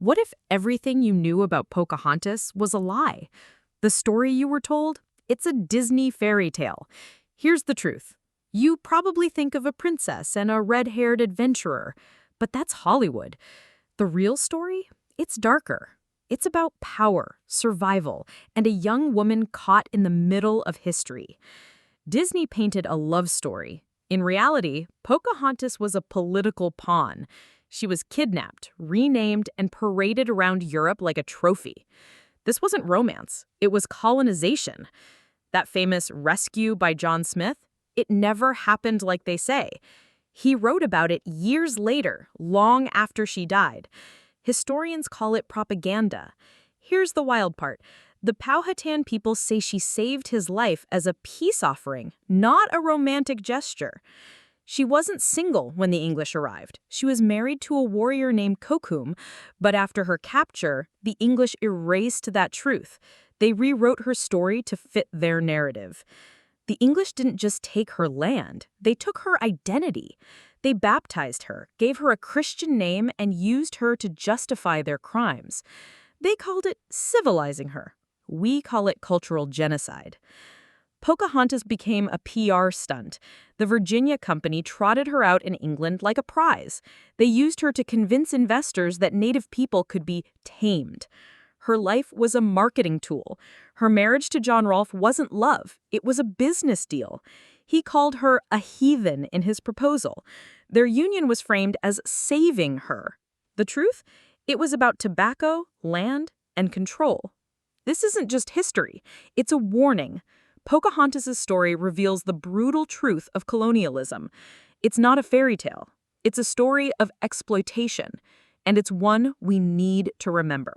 What if everything you knew about Pocahontas was a lie? The story you were told? It's a Disney fairy tale. Here's the truth. You probably think of a princess and a red-haired adventurer, but that's Hollywood. The real story? It's darker. It's about power, survival, and a young woman caught in the middle of history. Disney painted a love story. In reality, Pocahontas was a political pawn. She was kidnapped, renamed, and paraded around Europe like a trophy. This wasn't romance. It was colonization. That famous Rescue by John Smith? It never happened like they say. He wrote about it years later, long after she died. Historians call it propaganda. Here's the wild part. The Powhatan people say she saved his life as a peace offering, not a romantic gesture. She wasn't single when the English arrived. She was married to a warrior named Kokum, but after her capture, the English erased that truth. They rewrote her story to fit their narrative. The English didn't just take her land, they took her identity. They baptized her, gave her a Christian name, and used her to justify their crimes. They called it civilizing her. We call it cultural genocide. Pocahontas became a PR stunt. The Virginia Company trotted her out in England like a prize. They used her to convince investors that Native people could be tamed. Her life was a marketing tool. Her marriage to John Rolfe wasn't love. It was a business deal. He called her a heathen in his proposal. Their union was framed as saving her. The truth? It was about tobacco, land, and control. This isn't just history. It's a warning. Pocahontas' story reveals the brutal truth of colonialism. It's not a fairy tale. It's a story of exploitation, and it's one we need to remember.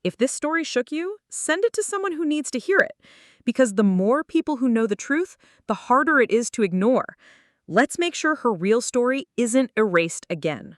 If this story shook you, send it to someone who needs to hear it, because the more people who know the truth, the harder it is to ignore. Let's make sure her real story isn't erased again.